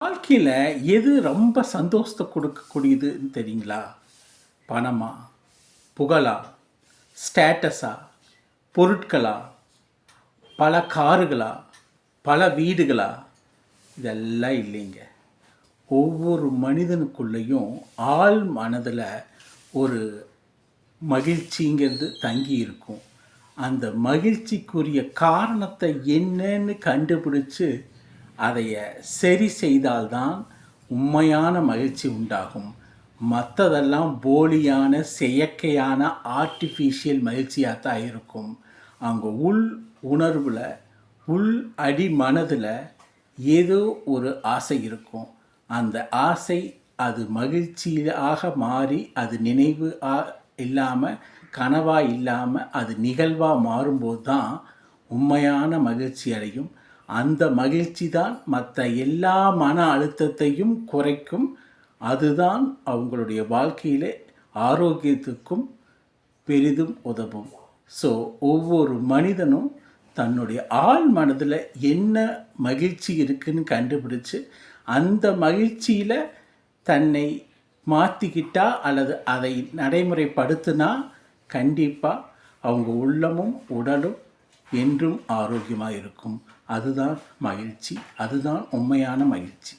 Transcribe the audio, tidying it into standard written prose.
வாழ்க்கையில எது ரொம்ப சந்தோஷத்த கொடுக்கக்கூடியதுன்னு தெரியுங்களா? பணமா? புகழா? ஸ்டேட்டஸா? பொருட்களா? பல காருகளா? பல வீடுகளா? இதெல்லாம் இல்லைங்க. ஒவ்வொரு மனிதனுக்குள்ளேயும் ஆழ் மனதில் ஒரு மகிழ்ச்சிங்கிறது தங்கி இருக்கும். அந்த மகிழ்ச்சிக்குரிய காரணத்தை என்னன்னு கண்டுபிடிச்சு அதைய சரி செய்தால்தான் உண்மையான மகிழ்ச்சி உண்டாகும். மற்றதெல்லாம் போலியான செயற்கையான ஆர்ட்டிஃபிஷியல் மகிழ்ச்சியாக தான் இருக்கும். அங்கே உள் உணர்வில் உள் அடி மனதில் ஏதோ ஒரு ஆசை இருக்கும். அந்த ஆசை அது மகிழ்ச்சியாக மாறி அது நினைவு இல்லாமல் கனவாக இல்லாமல் அது நிகழ்வாக மாறும்போது தான் உண்மையான மகிழ்ச்சி அடையும். அந்த மகிழ்ச்சி தான் மற்ற எல்லா மன அழுத்தத்தையும் குறைக்கும். அதுதான் அவங்களுடைய வாழ்க்கையில் ஆரோக்கியத்துக்கும் பெரிதும் உதவும். ஸோ ஒவ்வொரு மனிதனும் தன்னுடைய ஆழ் மனதில் என்ன மகிழ்ச்சி இருக்குதுன்னு கண்டுபிடிச்சு அந்த மகிழ்ச்சியில் தன்னை மாற்றிக்கிட்டா அல்லது அதை நடைமுறைப்படுத்தினா கண்டிப்பாக அவங்க உள்ளமும் உடலும் என்றும் ஆரோக்கியமாக இருக்கும். அதுதான் மகிழ்ச்சி. அதுதான் உண்மையான மகிழ்ச்சி.